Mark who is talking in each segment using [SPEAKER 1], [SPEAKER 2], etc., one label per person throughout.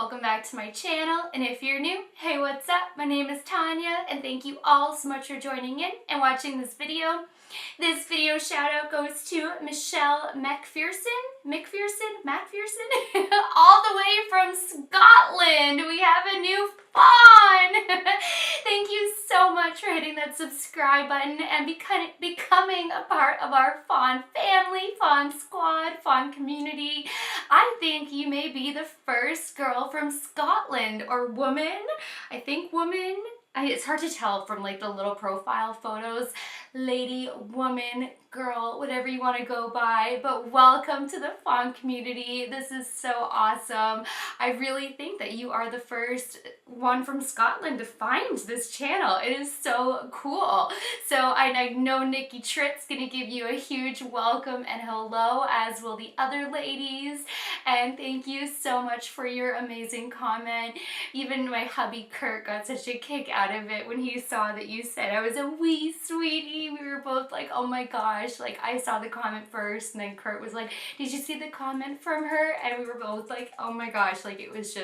[SPEAKER 1] welcome back to my channel, and if you're new, hey, what's up? My name is Tanya, and thank you all so much for joining in and watching this video. This video shout out goes to Michelle McPherson, all the way from Scotland. We have a new fawn. Thank you so much for hitting that subscribe button and becoming a part of our fawn family, fawn squad, fawn community. I think you may be the first girl from Scotland, or woman. I think woman. It's hard to tell from like the little profile photos. Lady, woman, girl, whatever you want to go by, but welcome to the fawn community. This is so awesome. I really think that you are the first one from Scotland to find this channel. It is so cool. So I know Nikki Tritt's gonna give you a huge welcome and hello, as will the other ladies. And thank you so much for your amazing comment. Even my hubby Kurt got such a kick out of it when he saw that you said I was a wee sweetie. We were both like, oh my gosh, like I saw the comment first, and then Kurt was like, did you see the comment from her? And we were both like, oh my gosh, like it was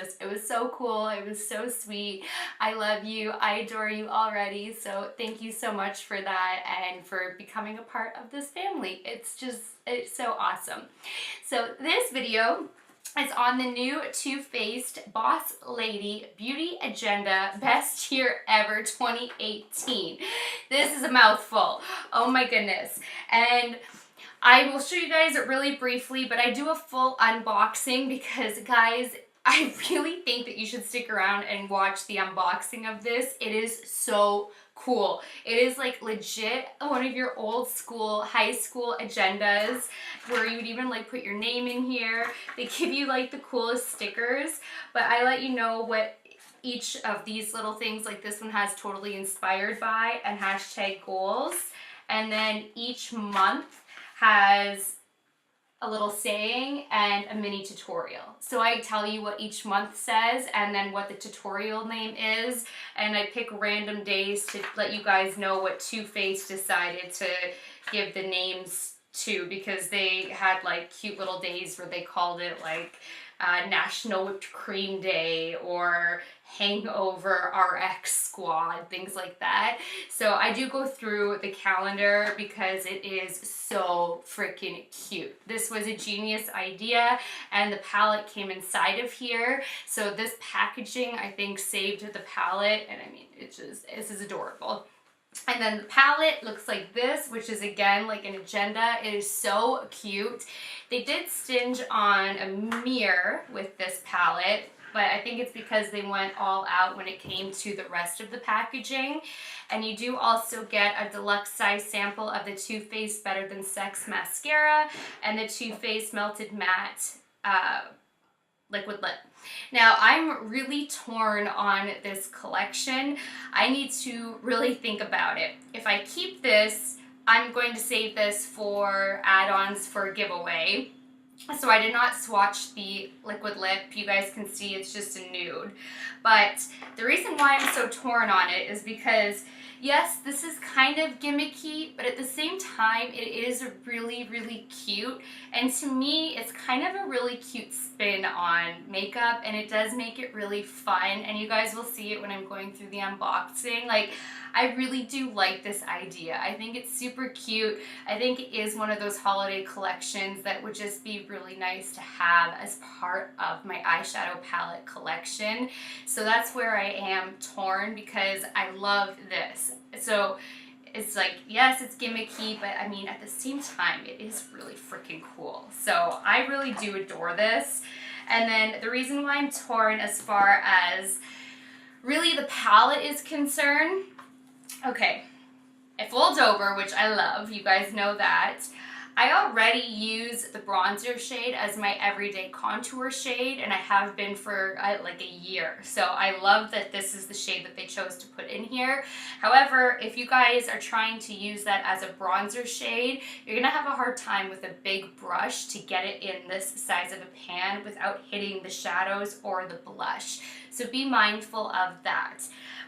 [SPEAKER 1] so cool. It was so sweet. I love you. I adore you already. So thank you so much for that and for becoming a part of this family. It's so awesome. So this video is on the new Too Faced Boss Lady Beauty Agenda Best Year Ever 2018. This is a mouthful. Oh my goodness. And I will show you guys it really briefly, but I do a full unboxing because, guys, I really think that you should stick around and watch the unboxing of this. It is so cool. It is like legit one of your old school, high school agendas where you would even like put your name in here. They give you like the coolest stickers, but I let you know what each of these little things, like this one has totally inspired by and hashtag goals. And then each month has a little saying and a mini tutorial. So I tell you what each month says and then what the tutorial name is, and I pick random days to let you guys know what Too Faced decided to give the names to, because they had like cute little days where they called it like National Whipped Cream Day or Hangover RX Squad, things like that. So I do go through the calendar because it is so freaking cute. This was a genius idea, and the palette came inside of here. So this packaging, I think, saved the palette, and I mean, this is adorable. And then the palette looks like this, which is again like an agenda. It is so cute. They did stinge on a mirror with this palette, but I think it's because they went all out when it came to the rest of the packaging. And you do also get a deluxe size sample of the Too Faced Better Than Sex mascara and the Too Faced Melted Matte liquid lip. Now, I'm really torn on this collection. I need to really think about it. If I keep this, I'm going to save this for add-ons for a giveaway. So I did not swatch the liquid lip. You guys can see it's just a nude. But the reason why I'm so torn on it is because, yes, this is kind of gimmicky, but at the same time, it is really, really cute. And to me, it's kind of a really cute spin on makeup, and it does make it really fun. And you guys will see it when I'm going through the unboxing. Like, I really do like this idea. I think it's super cute. I think it is one of those holiday collections that would just be really nice to have as part of my eyeshadow palette collection. So that's where I am torn, because I love this. So it's like, yes, it's gimmicky, but I mean, at the same time, it is really freaking cool. So I really do adore this. And then the reason why I'm torn as far as really the palette is concerned, okay, I fold over, which I love. You guys know that. I already use the bronzer shade as my everyday contour shade, and I have been for like a year. So I love that this is the shade that they chose to put in here. However, if you guys are trying to use that as a bronzer shade, you're gonna have a hard time with a big brush to get it in this size of a pan without hitting the shadows or the blush. So be mindful of that.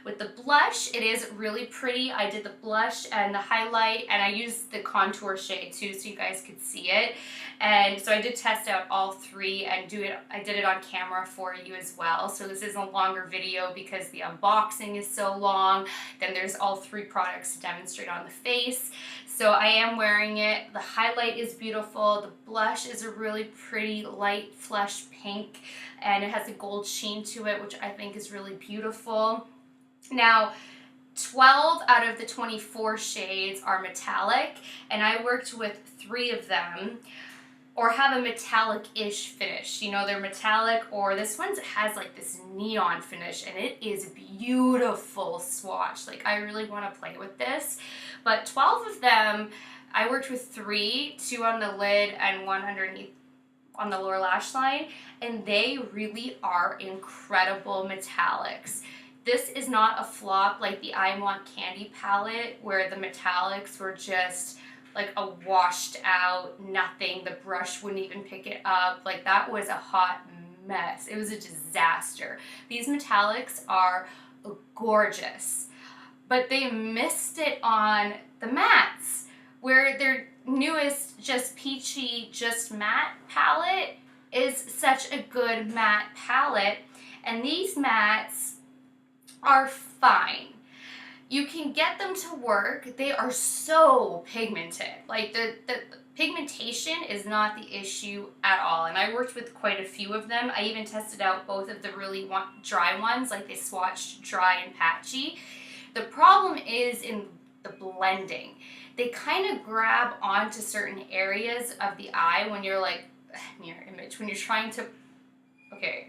[SPEAKER 1] With the blush, it is really pretty. I did the blush and the highlight, and I used the contour shade too, so you you guys could see it. And so I did test out all three and I did it on camera for you as well. So this is a longer video because the unboxing is so long. Then there's all three products to demonstrate on the face. So I am wearing it. The highlight is beautiful. The blush is a really pretty light flesh pink, and it has a gold sheen to it, which I think is really beautiful. Now, 12 out of the 24 shades are metallic, and I worked with 3 of them, or have a metallic-ish finish. You know, they're metallic, or this one has like this neon finish, and it is beautiful swatch. Like, I really want to play with this. But 12 of them, I worked with 3, 2 on the lid and 1 underneath on the lower lash line, and they really are incredible metallics. This is not a flop like the I Want Candy palette, where the metallics were just like a washed out nothing. The brush wouldn't even pick it up. Like, that was a hot mess. It was a disaster. These metallics are gorgeous, but they missed it on the mattes, where their newest Just Peachy Just Matte palette is such a good matte palette, and these mattes are fine. You can get them to work. They are so pigmented. Like, the pigmentation is not the issue at all. And I worked with quite a few of them. I even tested out both of the really dry ones, like they swatched dry and patchy. The problem is in the blending. They kind of grab onto certain areas of the eye when you're like, mirror image, when you're trying to, okay,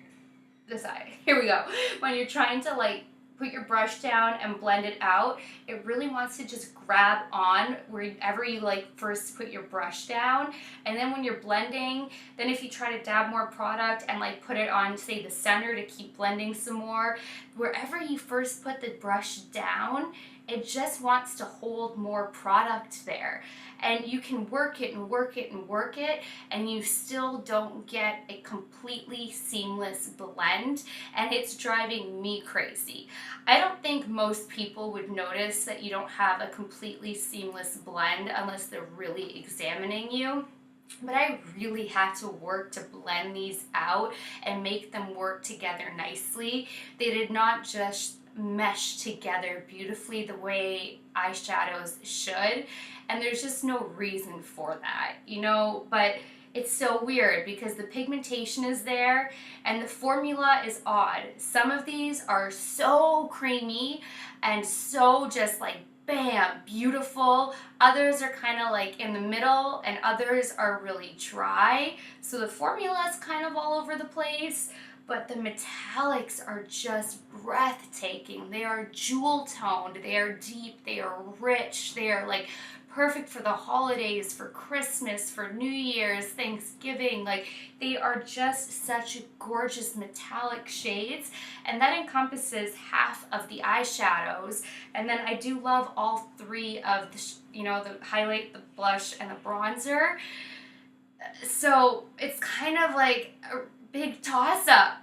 [SPEAKER 1] this eye, here we go. When you're trying to like put your brush down and blend it out, it really wants to just grab on wherever you like first put your brush down. And then when you're blending, then if you try to dab more product and like put it on, say, the center to keep blending some more, wherever you first put the brush down, it just wants to hold more product there. And you can work it and work it and work it, and you still don't get a completely seamless blend, and it's driving me crazy. I don't think most people would notice that you don't have a completely seamless blend unless they're really examining you. But I really had to work to blend these out and make them work together nicely. They did not just mesh together beautifully the way eyeshadows should, and there's just no reason for that, you know. But it's so weird because the pigmentation is there and the formula is odd. Some of these are so creamy and so just like bam, beautiful. Others are kind of like in the middle, and others are really dry, so the formula is kind of all over the place. But the metallics are just breathtaking. They are jewel toned, they are deep, they are rich, they are like perfect for the holidays, for Christmas, for New Year's, Thanksgiving. Like, they are just such gorgeous metallic shades, and that encompasses half of the eyeshadows. And then I do love all 3 of the, you know, the highlight, the blush, and the bronzer. So it's kind of like a big toss-up,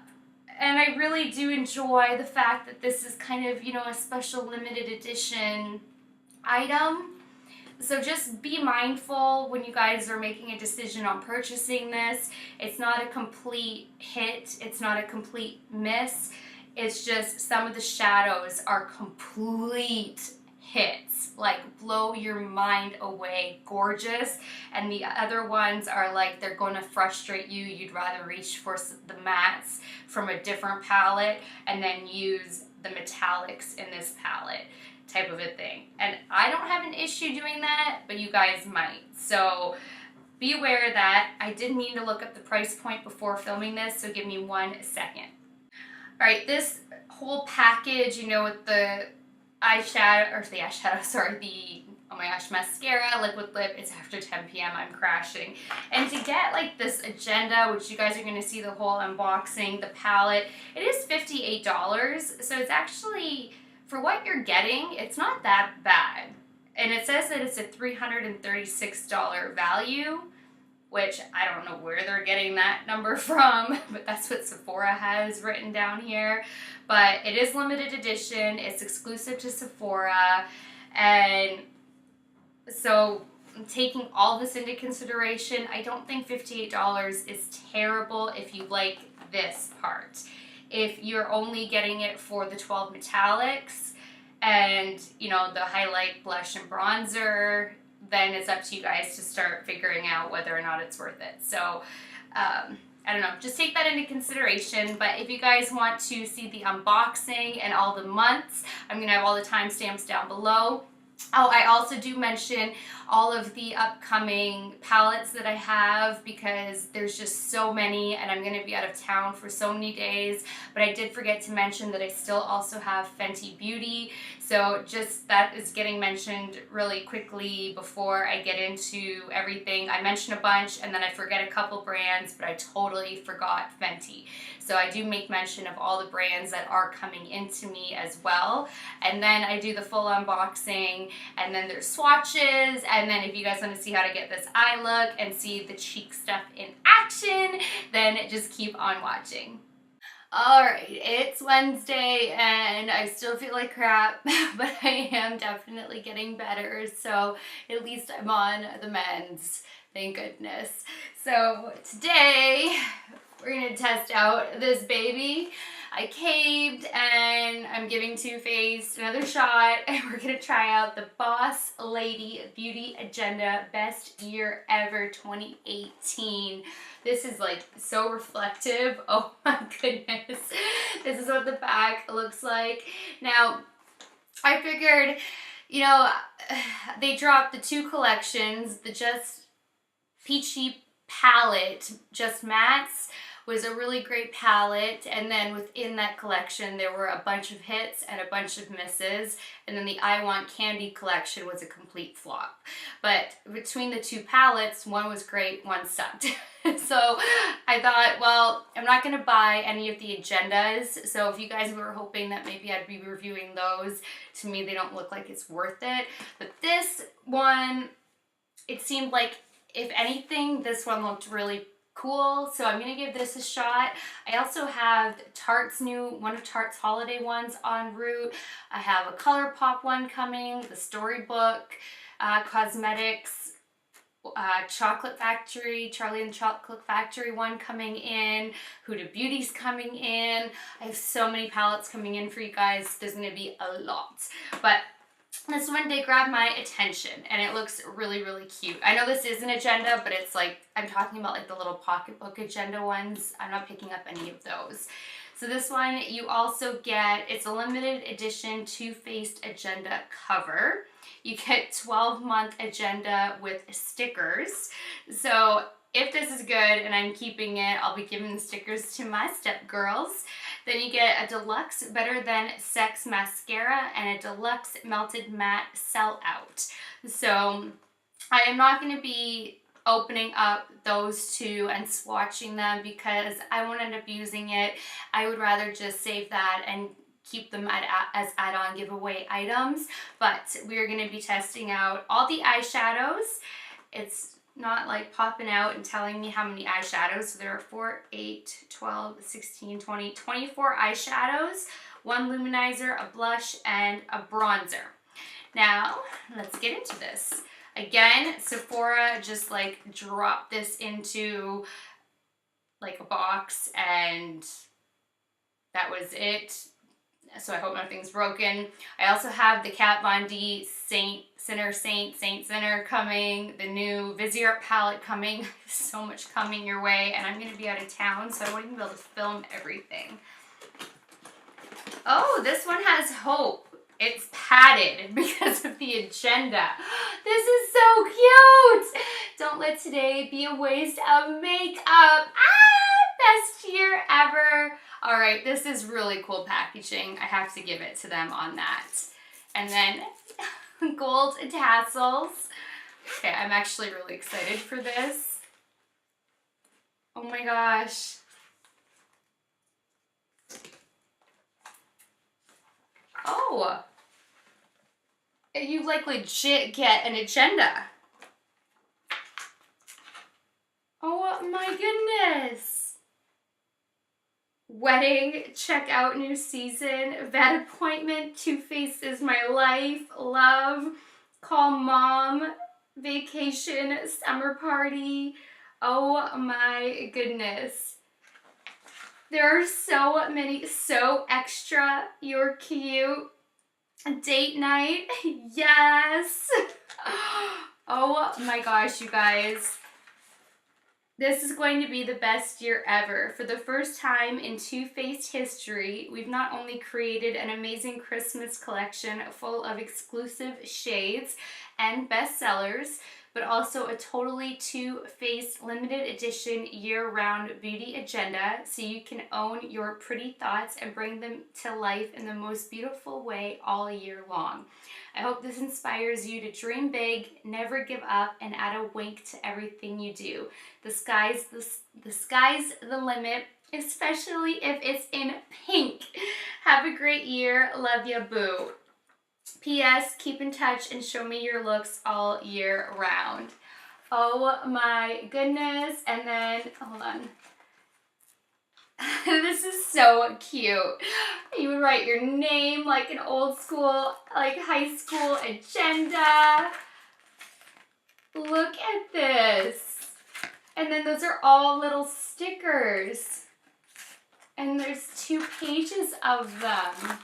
[SPEAKER 1] and I really do enjoy the fact that this is kind of, you know, a special limited edition item. So just be mindful when you guys are making a decision on purchasing this. It's not a complete hit, it's not a complete miss. It's just some of the shadows are complete hits, like blow your mind away, gorgeous, and the other ones are like they're going to frustrate you. You'd rather reach for the mattes from a different palette and then use the metallics in this palette, type of a thing. And I don't have an issue doing that, but you guys might. So be aware of that. I did mean to look up the price point before filming this, so give me 1 second. All right, this whole package, you know, with the oh my gosh, mascara, liquid lip, it's after 10 p.m., I'm crashing. And to get like this agenda, which you guys are gonna see the whole unboxing, the palette, it is $58. So it's actually, for what you're getting, it's not that bad. And it says that it's a $336 value, which I don't know where they're getting that number from, but that's what Sephora has written down here. But it is limited edition, it's exclusive to Sephora, and so taking all this into consideration, I don't think $58 is terrible if you like this part. If you're only getting it for the 12 metallics and, you know, the highlight, blush, and bronzer, then it's up to you guys to start figuring out whether or not it's worth it. So, I don't know, just take that into consideration. But if you guys want to see the unboxing and all the months, I'm going to have all the timestamps down below. Oh, I also do mention all of the upcoming palettes that I have because there's just so many and I'm going to be out of town for so many days. But I did forget to mention that I still also have Fenty Beauty. So just that is getting mentioned really quickly before I get into everything. I mentioned a bunch and then I forget a couple brands, but I totally forgot Fenty. So I do make mention of all the brands that are coming into me as well. And then I do the full unboxing, and then there's swatches, and then if you guys want to see how to get this eye look and see the cheek stuff in action, then just keep on watching. Alright, it's Wednesday and I still feel like crap, but I am definitely getting better, so at least I'm on the mends, thank goodness. So today we're going to test out this baby. I caved and I'm giving Too Faced another shot and we're going to try out the Boss Lady Beauty Agenda Best Year Ever 2018. This is like so reflective. Oh my goodness. This is what the back looks like. Now, I figured, you know, they dropped the two collections, the Just Peachy palette, Just Mattes, was a really great palette, and then within that collection there were a bunch of hits and a bunch of misses, and then the I Want Candy collection was a complete flop. But between the two palettes, one was great, one sucked. So I thought, well, I'm not going to buy any of the agendas, so if you guys were hoping that maybe I'd be reviewing those, to me they don't look like it's worth it. But this one, it seemed like, if anything, this one looked really cool, so I'm gonna give this a shot. I also have Tarte's one of Tarte's holiday ones en route. I have a ColourPop one coming, the Storybook Cosmetics Chocolate Factory, Charlie and the Chocolate Factory one coming in, Huda Beauty's coming in. I have so many palettes coming in for you guys. There's gonna be a lot, but this one did grab my attention and it looks really, really cute. I know this is an agenda, but it's like, I'm talking about like the little pocketbook agenda ones. I'm not picking up any of those. So this one you also get, it's a limited edition Too Faced agenda cover. You get 12-month agenda with stickers. So if this is good and I'm keeping it, I'll be giving the stickers to my step girls. Then you get a deluxe Better Than Sex mascara and a deluxe melted matte sellout. So I am not going to be opening up those two and swatching them because I won't end up using it. I would rather just save that and keep them as add-on giveaway items. But we're going to be testing out all the eyeshadows. It's not like popping out and telling me how many eyeshadows. So there are 4, 8, 12, 16, 20, 24 eyeshadows, one luminizer, a blush, and a bronzer. Now, let's get into this. Again, Sephora just like dropped this into like a box and that was it. So I hope nothing's broken. I also have the Kat Von D Saint Sinner coming, the new Vizier palette coming. So much coming your way, and I'm going to be out of town, so I won't even be able to film everything. Oh, this one has hope. It's padded because of the agenda. This is so cute. Don't let today be a waste of makeup. Best year ever. All right, this is really cool packaging. I have to give it to them on that. And then gold tassels. Okay, I'm actually really excited for this. Oh my gosh. Oh, you like legit get an agenda. Oh my goodness. Wedding, check out new season, vet appointment, Too Faced is my life, love, call mom, vacation, summer party. Oh my goodness. There are so many, so extra. You're cute. Date night. Yes. Oh my gosh, you guys. This is going to be the best year ever. For the first time in Too Faced history, we've not only created an amazing Christmas collection full of exclusive shades and bestsellers, but also a totally Too Faced limited edition year-round beauty agenda so you can own your pretty thoughts and bring them to life in the most beautiful way all year long. I hope this inspires you to dream big, never give up, and add a wink to everything you do. The sky's the limit, especially if it's in pink. Have a great year. Love ya, boo. P.S. Keep in touch and show me your looks all year round. Oh my goodness. And then, hold on. This is so cute. You would write your name like an old school, like high school agenda. Look at this. And then those are all little stickers. And there's 2 pages of them.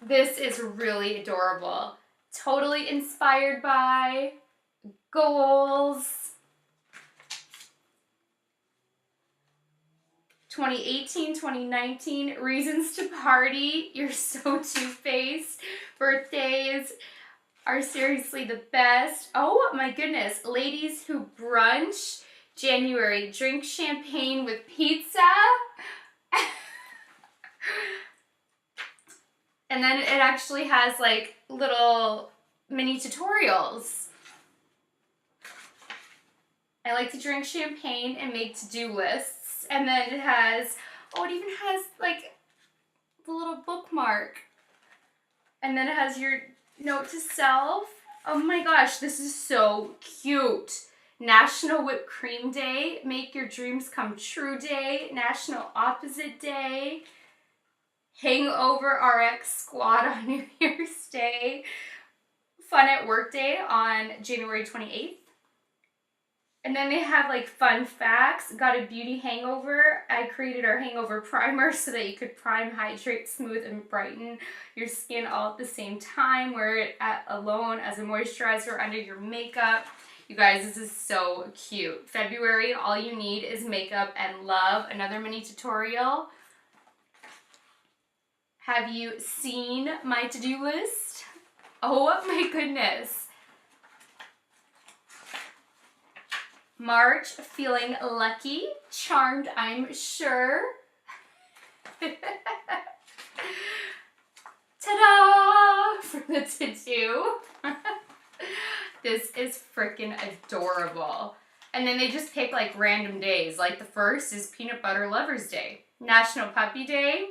[SPEAKER 1] This is really adorable. Totally inspired by goals. 2018, 2019, reasons to party. You're so Too-Faced. Birthdays are seriously the best. Oh my goodness. Ladies who brunch. January, drink champagne with pizza. And then it actually has like little mini tutorials. I like to drink champagne and make to-do lists. And then it has, oh, it even has like the little bookmark. And then it has your note to self. Oh my gosh, this is so cute. National Whipped Cream Day, Make Your Dreams Come True Day, National Opposite Day, Hangover RX Squad on New Year's Day, Fun at Work Day on January 28th. And then they have like fun facts. Got a beauty hangover. I created our hangover primer so that you could prime, hydrate, smooth, and brighten your skin all at the same time. Wear it alone as a moisturizer under your makeup. You guys, this is so cute. February, all you need is makeup and love. Another mini tutorial. Have you seen my to-do list? Oh my goodness. March, feeling lucky, charmed, I'm sure. Ta-da! For the to-do. This is freaking adorable. And then they just pick like random days. Like the first is Peanut Butter Lovers Day. National Puppy Day.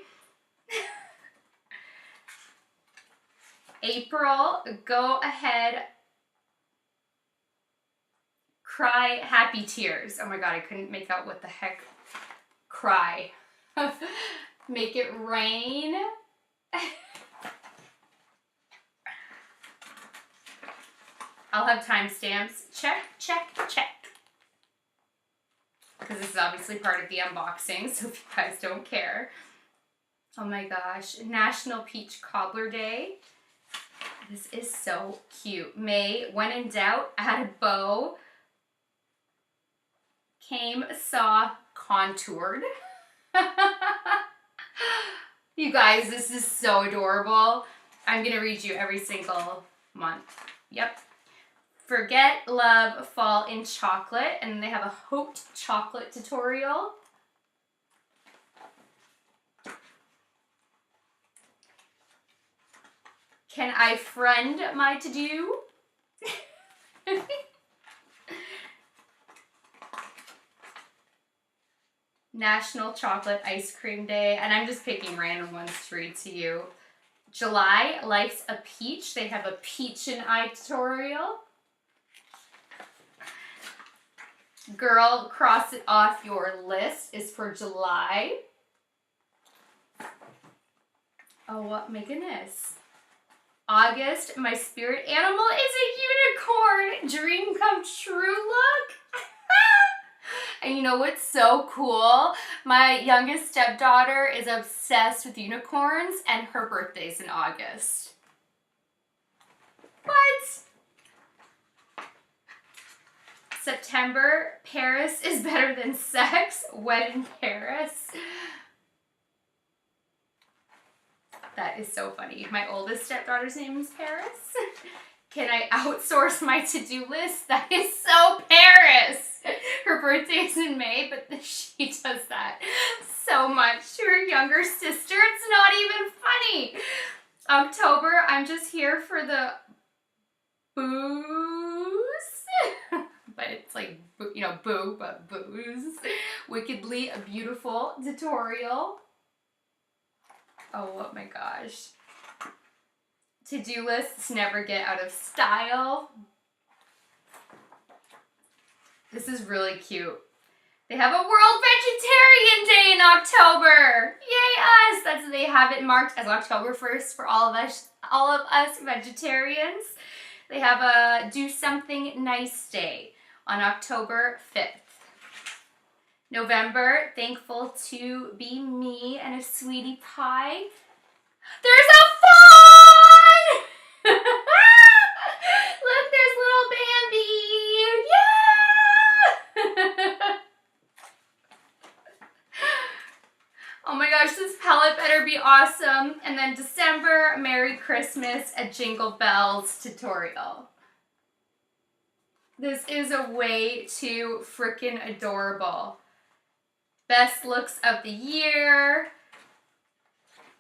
[SPEAKER 1] April, go ahead. Cry happy tears. Oh my god, I couldn't make out what the heck. Cry. Make it rain. I'll have timestamps. Check, check, check. Because this is obviously part of the unboxing, so if you guys don't care. Oh my gosh. National Peach Cobbler Day. This is so cute. May, when in doubt, add a bow. Came, saw, contoured. You guys, this is so adorable. I'm going to read you every single month. Yep. Forget, love, fall in chocolate. And they have a hot chocolate tutorial. Can I friend my to-do? National Chocolate Ice Cream Day. And I'm just picking random ones to read to you. July, Life's a Peach. They have a peach and eye tutorial. Girl, cross it off your list is for July. Oh my goodness. August, my spirit animal is a unicorn. Dream come true look. And you know what's so cool? My youngest stepdaughter is obsessed with unicorns and her birthday's in August. What? September, Paris is better than sex. Wed in Paris. That is so funny. My oldest stepdaughter's name is Paris. Can I outsource my to-do list? That is so Paris. Her birthday is in May, but she does that so much to her younger sister. It's not even funny. October, I'm just here for the booze. But it's like, you know, boo, but booze. Wickedly a beautiful tutorial. Oh my gosh. To-do lists never get out of style. This is really cute. They have a World Vegetarian Day in October. Yay us! They have it marked as October 1st for all of us vegetarians. They have a Do Something Nice Day on October 5th. November, Thankful to Be Me and a Sweetie Pie. There's a fawn! Look, there's little Bambi! Yeah! Oh my gosh, this palette better be awesome. And then December, Merry Christmas, a Jingle Bells tutorial. This is a way too freaking adorable. Best looks of the year.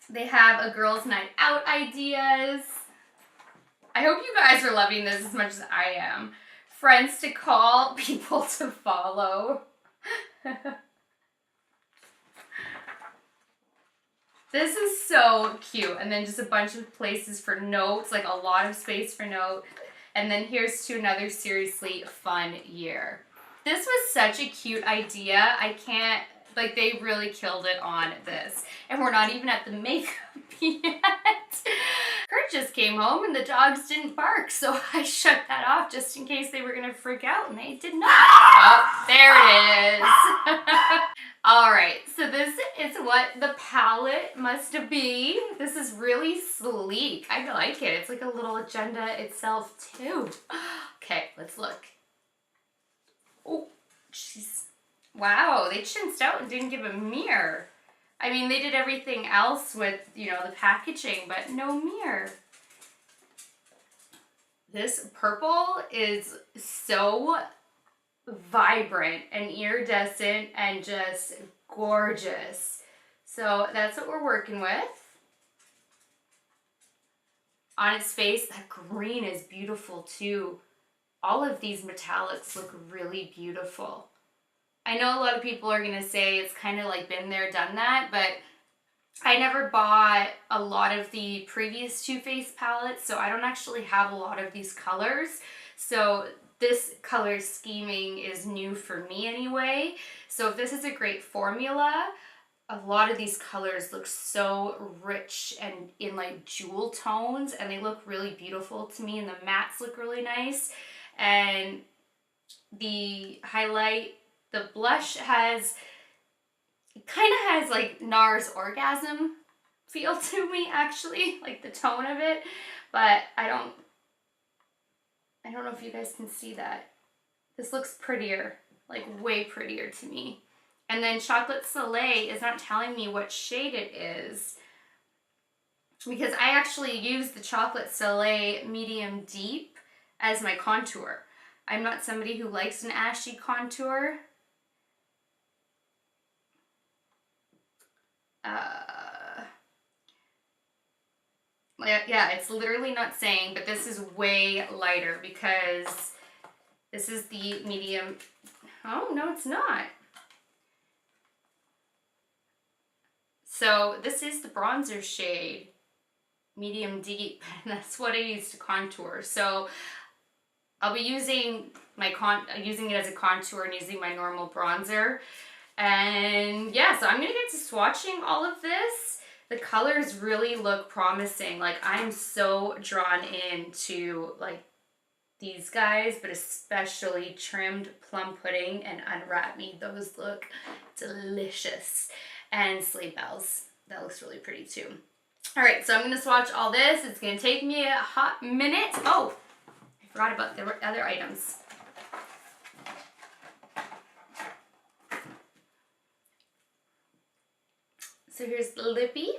[SPEAKER 1] They have a girls' night out ideas. I hope you guys are loving this as much as I am. Friends to call, people to follow. This is so cute. And then just a bunch of places for notes, like a lot of space for note. And then here's to another seriously fun year. This was such a cute idea. I can't, like, they really killed it on this. And we're not even at the makeup yet. Kurt just came home and the dogs didn't bark, so I shut that off just in case they were gonna freak out, and they did not. Oh, there it is. All right, so this is what the palette must be. This is really sleek. I like it. It's like a little agenda itself too. Okay, let's look. Oh, jeez. Wow, they chinsed out and didn't give a mirror. I mean, they did everything else with, you know, the packaging, but no mirror. This purple is so vibrant and iridescent and just gorgeous. So that's what we're working with. On its face, that green is beautiful too. All of these metallics look really beautiful. I know a lot of people are going to say it's kind of like been there, done that, but I never bought a lot of the previous Too Faced palettes, so I don't actually have a lot of these colors. So this color scheming is new for me anyway. So this is a great formula. A lot of these colors look so rich and in like jewel tones, and they look really beautiful to me, and the mattes look really nice. And the highlight, the blush kind of has like NARS Orgasm feel to me actually, like the tone of it, but I don't know if you guys can see that. This looks prettier, like way prettier to me. And then Chocolate Soleil is not telling me what shade it is, because I actually use the Chocolate Soleil Medium Deep as my contour. I'm not somebody who likes an ashy contour. Yeah, it's literally not saying, but this is way lighter because this is the medium. Oh, no, it's not. So this is the bronzer shade, Medium Deep, and that's what I use to contour. So I'll be using using it as a contour and using my normal bronzer. And yeah, so I'm gonna get to swatching all of this. The colors really look promising. Like, I'm so drawn into like these guys, but especially Trimmed Plum Pudding and Unwrap Me. Those look delicious. And Sleigh Bells. That looks really pretty too. All right, so I'm gonna swatch all this. It's gonna take me a hot minute. Oh, I forgot about the other items. So here's the lippy,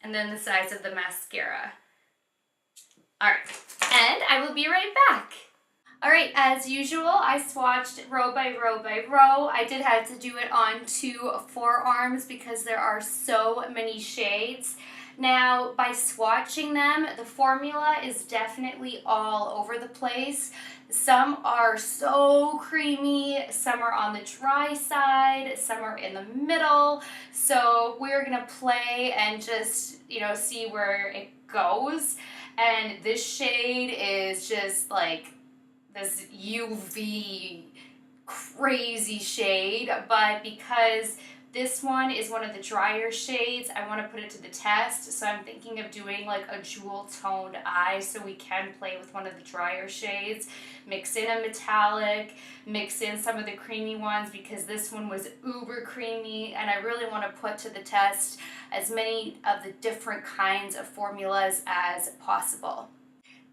[SPEAKER 1] and then the size of the mascara. All right, and I will be right back. All right, as usual, I swatched row by row by row. I did have to do it on 2 forearms because there are so many shades. Now, by swatching them, the formula is definitely all over the place. Some are so creamy, some are on the dry side, some are in the middle. So we're gonna play and just, you know, see where it goes. And this shade is just like this UV crazy shade, but because this one is one of the drier shades, I want to put it to the test. So I'm thinking of doing like a jewel toned eye so we can play with one of the drier shades, mix in a metallic, mix in some of the creamy ones because this one was uber creamy, and I really want to put to the test as many of the different kinds of formulas as possible.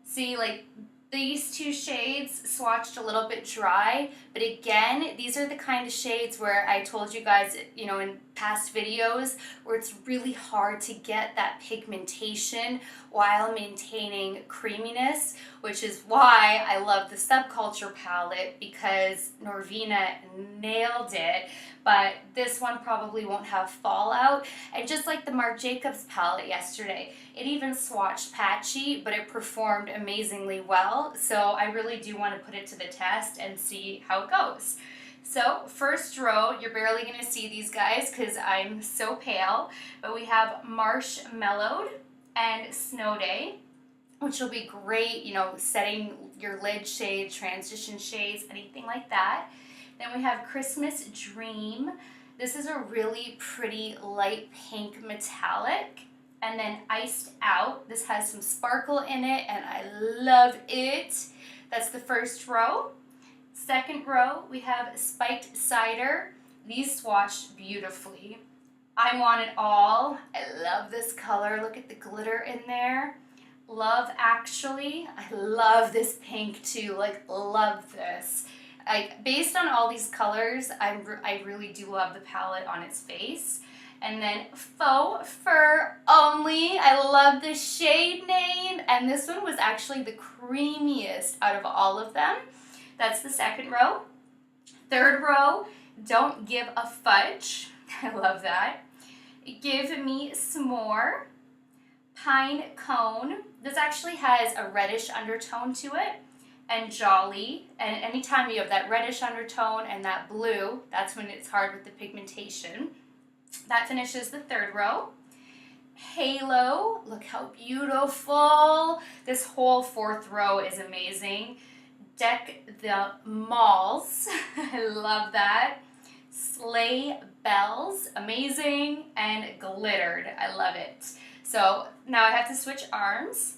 [SPEAKER 1] See, like these 2 shades swatched a little bit dry, but again, these are the kind of shades where I told you guys, you know, in past videos, where it's really hard to get that pigmentation while maintaining creaminess, which is why I love the Subculture palette, because Norvina nailed it, but this one probably won't have fallout. And just like the Marc Jacobs palette yesterday, it even swatched patchy, but it performed amazingly well. So I really do want to put it to the test and see how it goes. So first row, you're barely going to see these guys because I'm so pale, but we have Marshmallowed and Snow Day, which will be great, you know, setting your lid shade, transition shades, anything like that. Then we have Christmas Dream. This is a really pretty light pink metallic. And then Iced Out. This has some sparkle in it, and I love it. That's the first row. Second row, we have Spiked Cider. These swatched beautifully. I want it all. I love this color. Look at the glitter in there. Love Actually. I love this pink too. Like, love this. Like, based on all these colors, I really do love the palette on its face. And then Faux Fur Only. I love the shade name. And this one was actually the creamiest out of all of them. That's the second row. Third row, Don't Give a Fudge. I love that. Give Me S'more. Pine Cone. This actually has a reddish undertone to it. And Jolly. And anytime you have that reddish undertone and that blue, that's when it's hard with the pigmentation. That finishes the third row. Halo. Look how beautiful. This whole fourth row is amazing. Deck the Malls. I love that. Sleigh Bells. Amazing. And Glittered. I love it. So now I have to switch arms.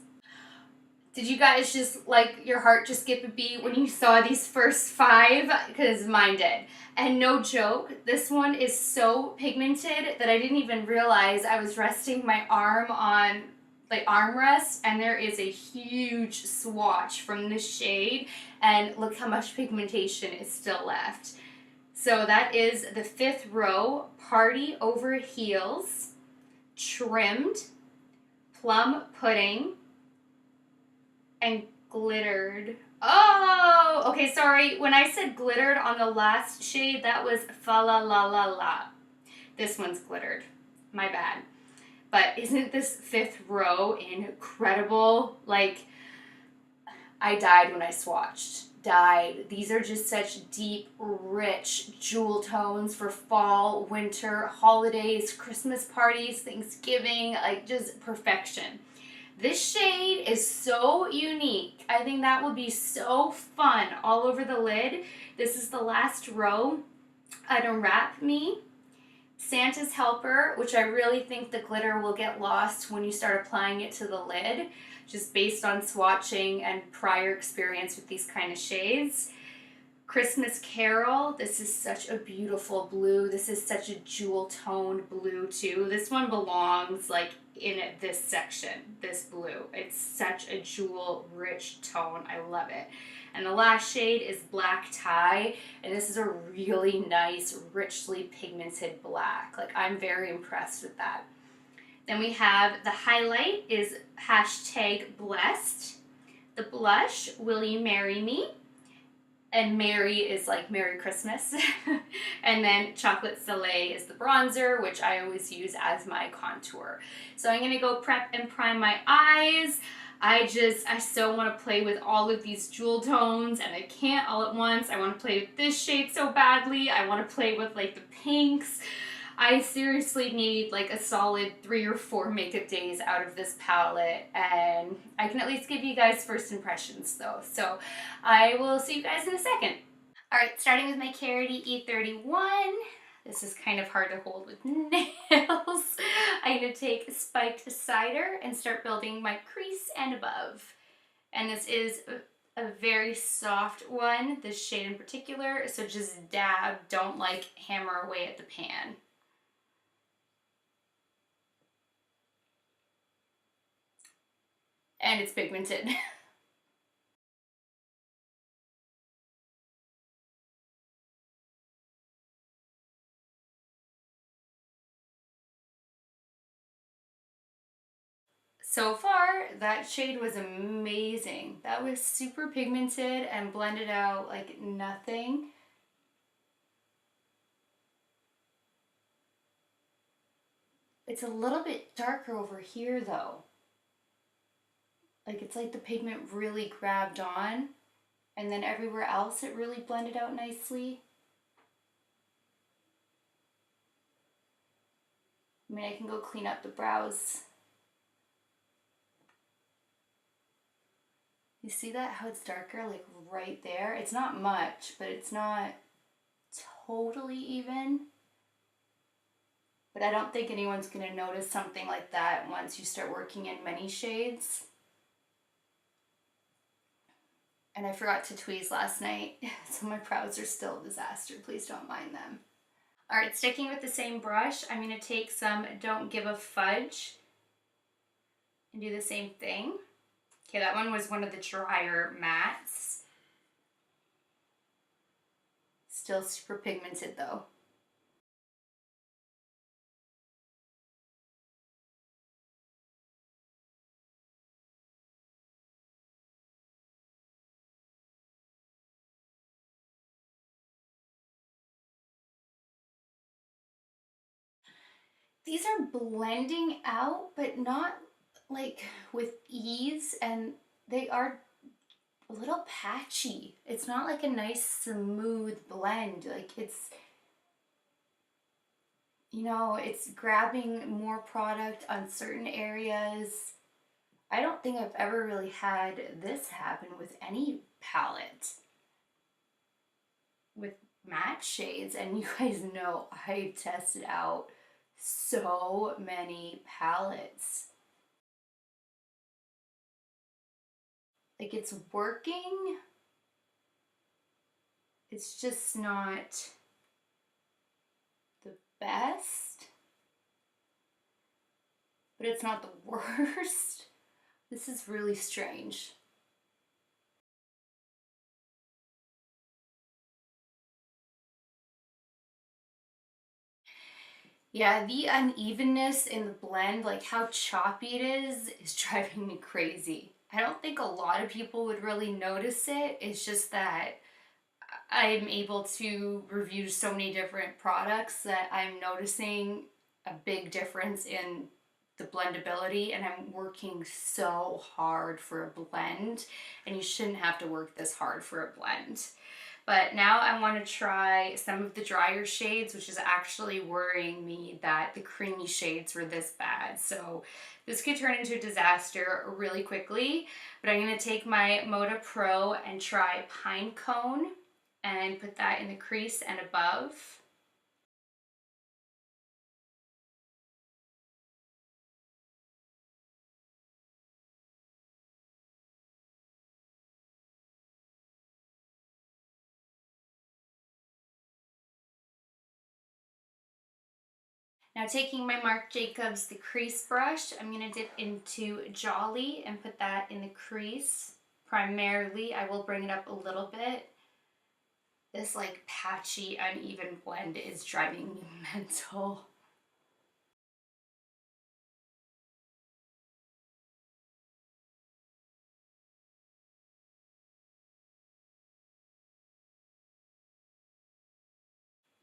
[SPEAKER 1] Did you guys just, like, your heart just skip a beat when you saw these first 5? Because mine did. And no joke, this one is so pigmented that I didn't even realize I was resting my arm on the armrest, and there is a huge swatch from this shade, and look how much pigmentation is still left. So that is the 5th row, Party Over Heels, Trimmed, Plum Pudding, and Glittered. Oh, okay, sorry. When I said glittered on the last shade, that was Fa La La La La. This one's glittered. My bad. But isn't this 5th row incredible? Like, I died when I swatched. Died. These are just such deep, rich jewel tones for fall, winter, holidays, Christmas parties, Thanksgiving, like just perfection. This shade is so unique. I think that will be so fun all over the lid. This is the last row. Unwrap Me, Santa's Helper, which I really think the glitter will get lost when you start applying it to the lid, just based on swatching and prior experience with these kind of shades. Christmas Carol, this is such a beautiful blue. This is such a jewel toned blue too. This one belongs like in this section, this blue. It's such a jewel rich tone. I love it. And the last shade is Black Tie, and this is a really nice, richly pigmented black. Like, I'm very impressed with that. Then we have the highlight is #blessed. The blush, Will You Marry Me? And Mary is like Merry Christmas. And then Chocolate Soleil is the bronzer, which I always use as my contour. So I'm gonna go prep and prime my eyes. I so want to play with all of these jewel tones, and I can't all at once. I want to play with this shade so badly. I want to play with like the pinks. I seriously need like a solid 3 or 4 makeup days out of this palette, and I can at least give you guys first impressions though. So I will see you guys in a second. All right, starting with my Carity E31. This is kind of hard to hold with nails. I'm gonna take Spiked Cider and start building my crease and above. And this is a very soft one, this shade in particular, so just dab, don't like hammer away at the pan. And it's pigmented. So far, that shade was amazing. That was super pigmented and blended out like nothing. It's a little bit darker over here though. Like, it's like the pigment really grabbed on, and then everywhere else it really blended out nicely. I mean, I can go clean up the brows. You see that, how it's darker, like right there? It's not much, but it's not totally even. But I don't think anyone's gonna notice something like that once you start working in many shades. And I forgot to tweeze last night, so my brows are still a disaster. Please don't mind them. All right, sticking with the same brush, I'm gonna take some Don't Give a Fudge and do the same thing. Okay, that one was one of the drier mattes. Still super pigmented though. These are blending out, but not like with ease, and they are a little patchy. It's not like a nice smooth blend. Like, it's, you know, it's grabbing more product on certain areas. I don't think I've ever really had this happen with any palette with matte shades, and you guys know I tested out so many palettes. Like, it's working, it's just not the best, but it's not the worst. This is really strange. Yeah, the unevenness in the blend, like how choppy it is driving me crazy. I don't think a lot of people would really notice it. It's just that I'm able to review so many different products that I'm noticing a big difference in the blendability, and I'm working so hard for a blend, and you shouldn't have to work this hard for a blend. But now I want to try some of the drier shades, which is actually worrying me that the creamy shades were this bad. So this could turn into a disaster really quickly, but I'm going to take my Moda Pro and try Pine Cone and put that in the crease and above. Now taking my Marc Jacobs, the crease brush, I'm going to dip into Jolly and put that in the crease. Primarily, I will bring it up a little bit. This like patchy, uneven blend is driving me mental.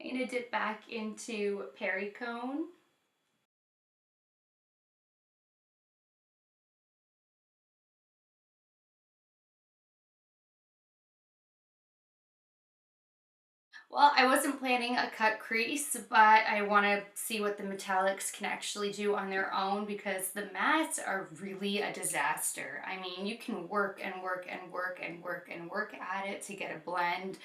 [SPEAKER 1] I'm going to dip back into Pericone. Well, I wasn't planning a cut crease, but I want to see what the metallics can actually do on their own because the mattes are really a disaster. I mean, you can work and work and work and work and work at it to get a blend,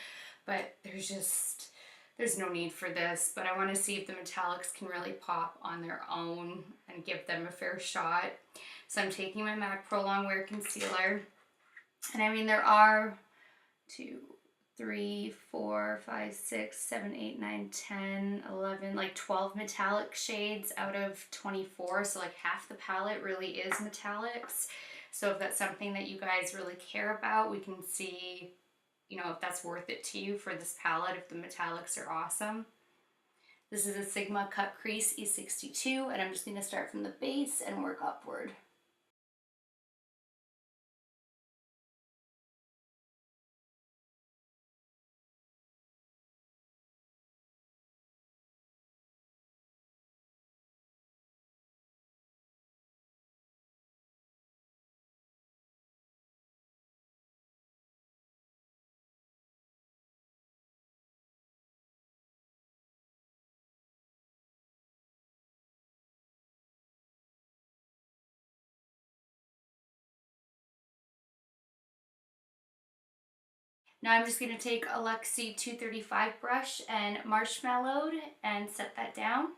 [SPEAKER 1] but there's no need for this. But I want to see if the metallics can really pop on their own and give them a fair shot. So I'm taking my MAC Pro Longwear Concealer, and I mean, there are 2, 3, 4, 5, 6, 7, 8, 9, 10, 11, like 12 metallic shades out of 24. So like half the palette really is metallics. So if that's something that you guys really care about, we can see, you know, if that's worth it to you for this palette, if the metallics are awesome. This is a Sigma Cut Crease E62, and I'm just going to start from the base and work upward. Now I'm just going to take a Luxie 235 brush and marshmallowed and set that down.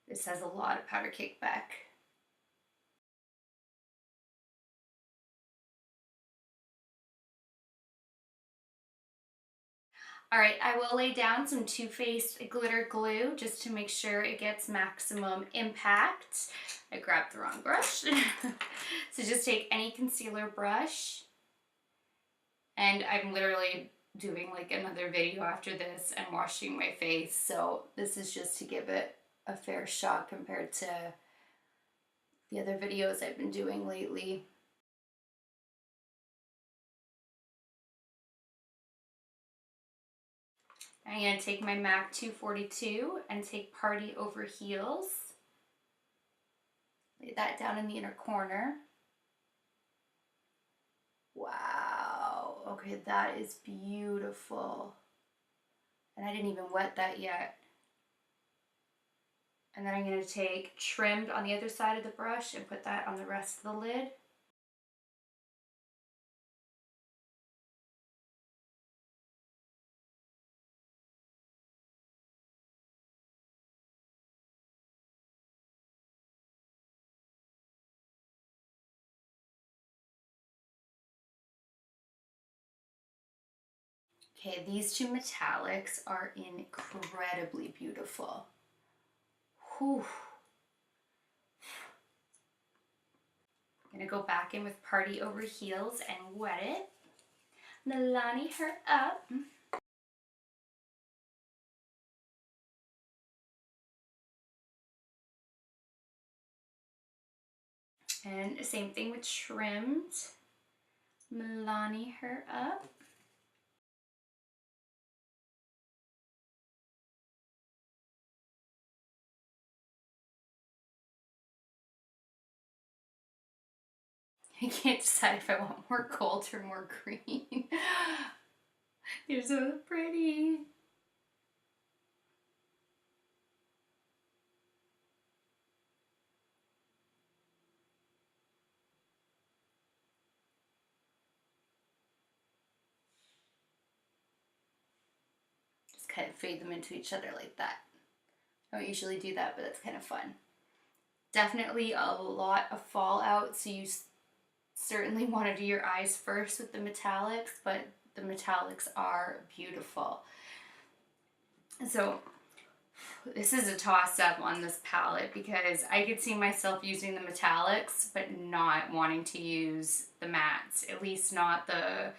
[SPEAKER 1] This has a lot of powder cake back. Alright, I will lay down some Too Faced glitter glue just to make sure it gets maximum impact. I grabbed the wrong brush. So just take any concealer brush, and I'm literally doing like another video after this and washing my face, so this is just to give it a fair shot compared to the other videos I've been doing lately. I'm going to take my MAC 242 and take Party Over Heels. Lay that down in the inner corner. Wow. Okay, that is beautiful. And I didn't even wet that yet. And then I'm going to take Trimmed on the other side of the brush and put that on the rest of the lid. Okay, these two metallics are incredibly beautiful. Whew. I'm gonna go back in with Party Over Heels and wet it. Milani her up. And same thing with Trimmed. Milani her up. I can't decide if I want more gold or more green. You're so pretty. Just kind of fade them into each other like that. I don't usually do that, but that's kind of fun. Definitely a lot of fallout, so you certainly want to do your eyes first with the metallics, but the metallics are beautiful. So this is a toss-up on this palette because I could see myself using the metallics but not wanting to use the mattes, at least not the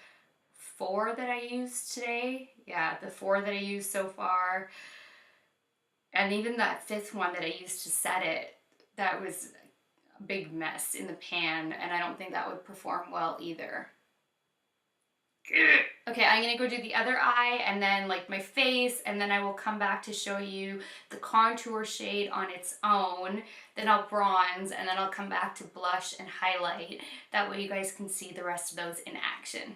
[SPEAKER 1] 4 that I used today. Yeah, the 4 that I used so far. And even that 5th one that I used to set it, that was a big mess in the pan, and I don't think that would perform well either. Okay, I'm gonna go do the other eye and then like my face, and then I will come back to show you the contour shade on its own. Then I'll bronze, and then I'll come back to blush and highlight. That way you guys can see the rest of those in action.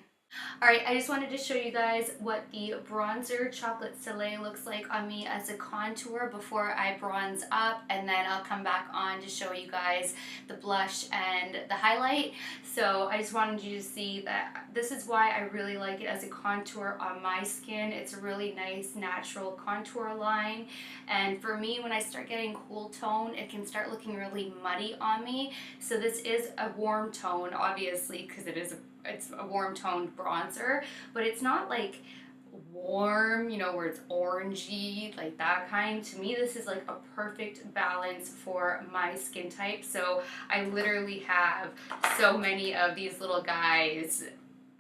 [SPEAKER 1] Alright, I just wanted to show you guys what the bronzer Chocolate Soleil looks like on me as a contour before I bronze up, and then I'll come back on to show you guys the blush and the highlight. So I just wanted you to see that this is why I really like it as a contour on my skin. It's a really nice natural contour line, and for me, when I start getting cool tone, it can start looking really muddy on me. So this is a warm tone, obviously, because it's a warm toned bronzer, but it's not like warm, you know, where it's orangey, like that kind. To me, this is like a perfect balance for my skin type. So I literally have so many of these little guys.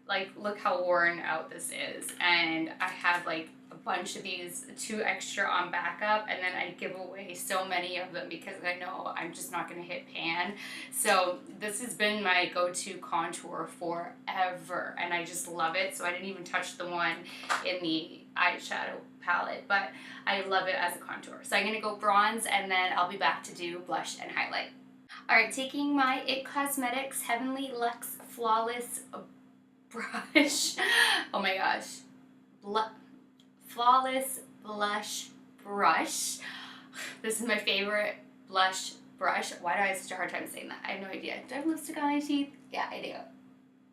[SPEAKER 1] Like, look how worn out this is, and I have like a bunch of these, 2 extra on backup, and then I give away so many of them because I know I'm just not going to hit pan. So this has been my go-to contour forever, and I just love it. So I didn't even touch the one in the eyeshadow palette, but I love it as a contour. So I'm going to go bronze, and then I'll be back to do blush and highlight. Alright, taking my IT Cosmetics Heavenly Luxe Flawless brush. Oh my gosh. Flawless Blush Brush. This is my favorite blush brush. Why do I have such a hard time saying that? I have no idea. Do I have lipstick on my teeth? Yeah, I do.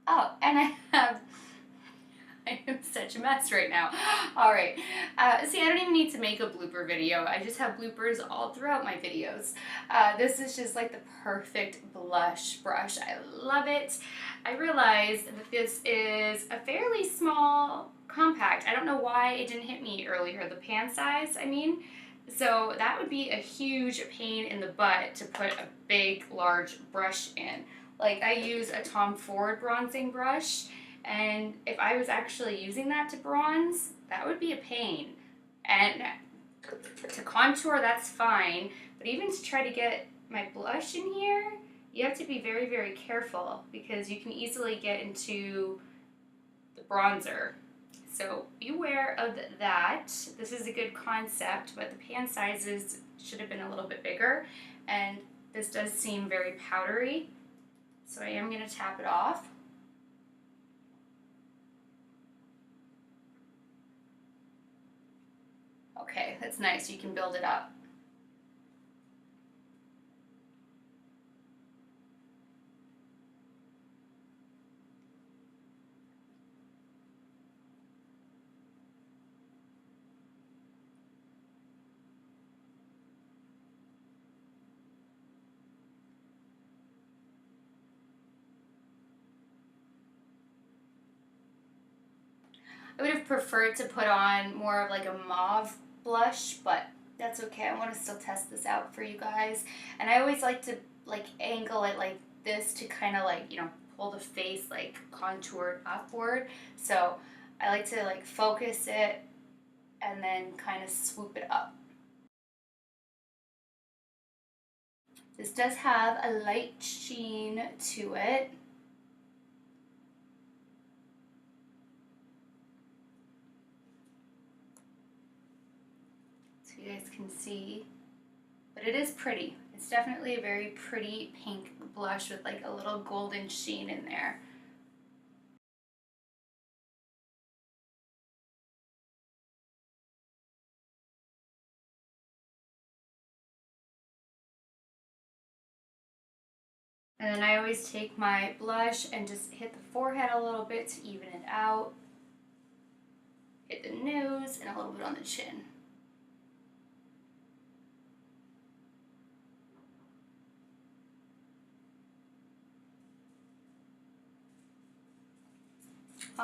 [SPEAKER 1] Oh, and I am such a mess right now. Alright, see, I don't even need to make a blooper video. I just have bloopers all throughout my videos. This is just like the perfect blush brush. I love it. I realized that this is a fairly small compact. I don't know why it didn't hit me earlier. The pan size, I mean. So that would be a huge pain in the butt to put a big, large brush in. Like, I use a Tom Ford bronzing brush, and if I was actually using that to bronze, that would be a pain. And to contour, that's fine, but even to try to get my blush in here, you have to be very, very careful because you can easily get into the bronzer. So beware of that. This is a good concept, but the pan sizes should have been a little bit bigger, and this does seem very powdery, so I am going to tap it off. Okay, that's nice. You can build it up. I would have preferred to put on more of like a mauve blush, but that's okay. I want to still test this out for you guys. And I always like to like angle it like this to kind of like, you know, pull the face like contoured upward. So I like to like focus it and then kind of swoop it up. This does have a light sheen to it. So you guys can see, but it is pretty. It's definitely a very pretty pink blush with like a little golden sheen in there. And then I always take my blush and just hit the forehead a little bit to even it out. Hit the nose and a little bit on the chin.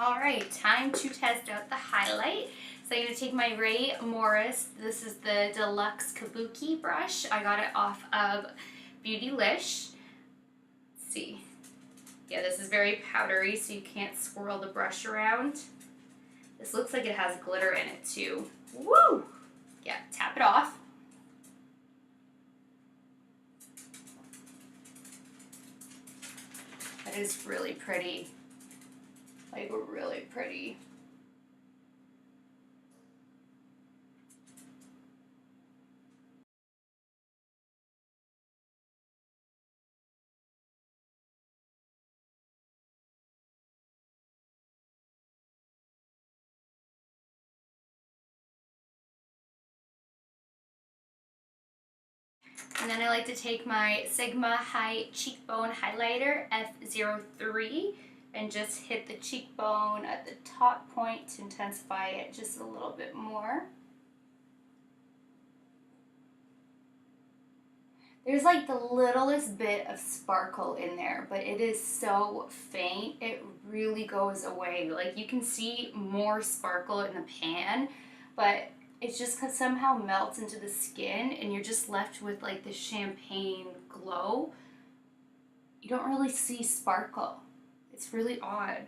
[SPEAKER 1] All right, time to test out the highlight. So I'm going to take my Ray Morris. This is the Deluxe Kabuki brush. I got it off of Beautylish. Let's see. Yeah, this is very powdery, so you can't swirl the brush around. This looks like it has glitter in it too. Woo! Yeah, tap it off. That is really pretty. Like, really pretty. And then I like to take my Sigma High Cheekbone Highlighter F03 and just hit the cheekbone at the top point to intensify it just a little bit more. There's like the littlest bit of sparkle in there, but it is so faint, it really goes away. Like, you can see more sparkle in the pan, but it just somehow melts into the skin and you're just left with like the champagne glow. You don't really see sparkle. It's really odd.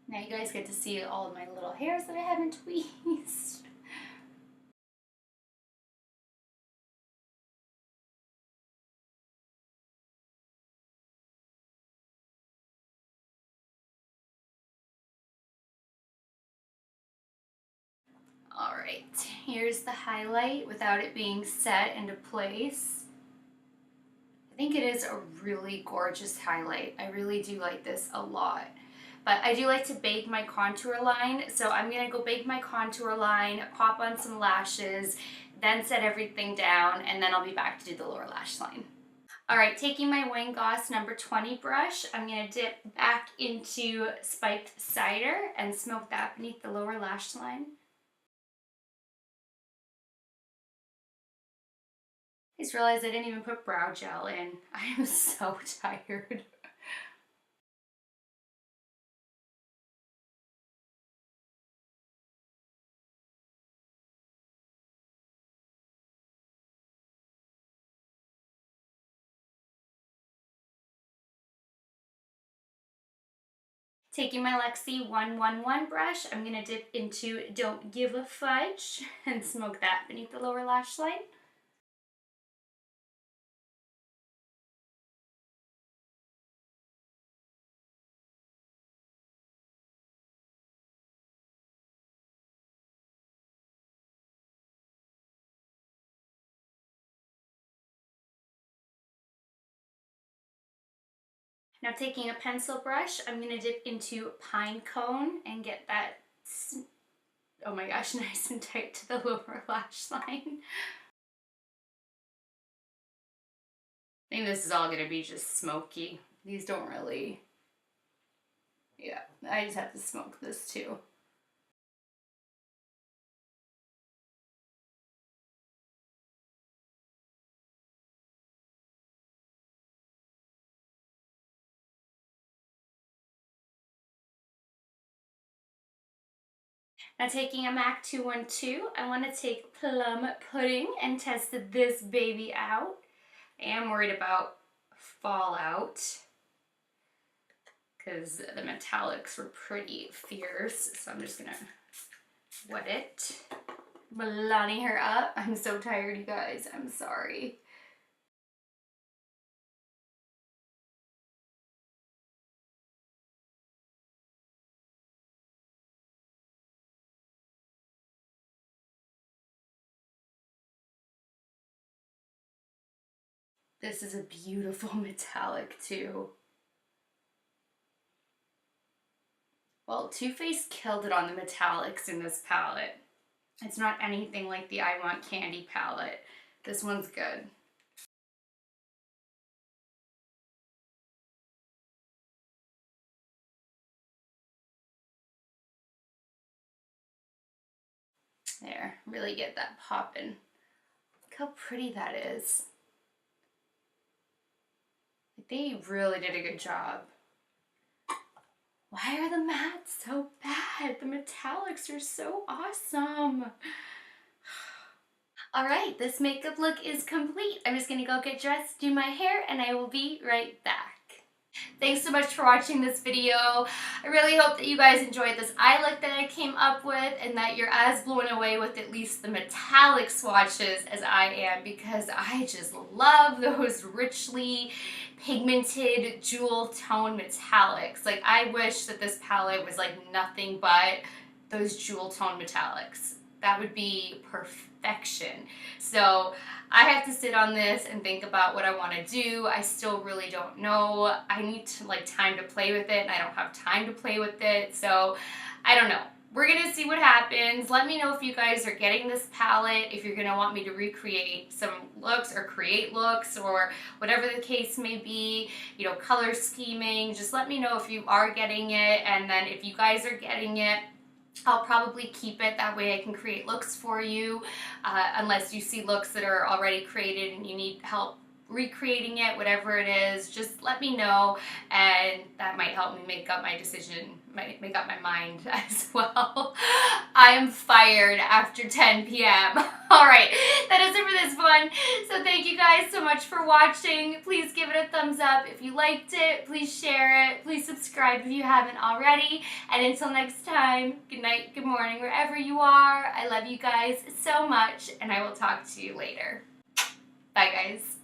[SPEAKER 1] Now you guys get to see all of my little hairs that I haven't tweezed. All right, here's the highlight without it being set into place. I think it is a really gorgeous highlight. I really do like this a lot. But I do like to bake my contour line, so I'm gonna go bake my contour line, pop on some lashes, then set everything down, and then I'll be back to do the lower lash line. All right, taking my Wayne Goss number 20 brush, I'm gonna dip back into Spiked Cider and smoke that beneath the lower lash line. I just realized I didn't even put brow gel in. I am so tired. Taking my Lexi 111 brush, I'm going to dip into Don't Give a Fudge and smoke that beneath the lower lash line. Now taking a pencil brush, I'm going to dip into Pine Cone and get that, oh my gosh, nice and tight to the lower lash line. I think this is all going to be just smoky. These don't really, yeah, I just have to smoke this too. Now taking a MAC 212, I want to take Plum Pudding and test this baby out. I am worried about fallout because the metallics were pretty fierce, so I'm just gonna wet it. Blotting her up. I'm so tired, you guys. I'm sorry. This is a beautiful metallic too. Well, Too Faced killed it on the metallics in this palette. It's not anything like the I Want Candy palette. This one's good. There, really get that poppin'. Look how pretty that is. They really did a good job. Why are the mattes so bad? The metallics are so awesome. All right, this makeup look is complete. I'm just gonna go get dressed, do my hair, and I will be right back. Thanks so much for watching this video. I really hope that you guys enjoyed this eye look that I came up with and that you're as blown away with at least the metallic swatches as I am, because I just love those richly pigmented jewel tone metallics. Like, I wish that this palette was like nothing but those jewel tone metallics. That would be perfection. So I have to sit on this and think about what I want to do. I still really don't know. I need to time to play with it, and I don't have time to play with it. So I don't know. We're gonna see what happens. Let me know if you guys are getting this palette, if you're gonna want me to recreate some looks or create looks or whatever the case may be, you know, color scheming. Just let me know if you are getting it, and then if you guys are getting it, I'll probably keep it. That way I can create looks for you, unless you see looks that are already created and you need help recreating it, whatever it is, just let me know, and that might help me make up my decision, make up my mind as well. I am fired after 10 p.m. All right, that is it for this one. So thank you guys so much for watching. Please give it a thumbs up if you liked it. Please share it. Please subscribe if you haven't already. And until next time, good night, good morning, wherever you are. I love you guys so much, and I will talk to you later. Bye, guys.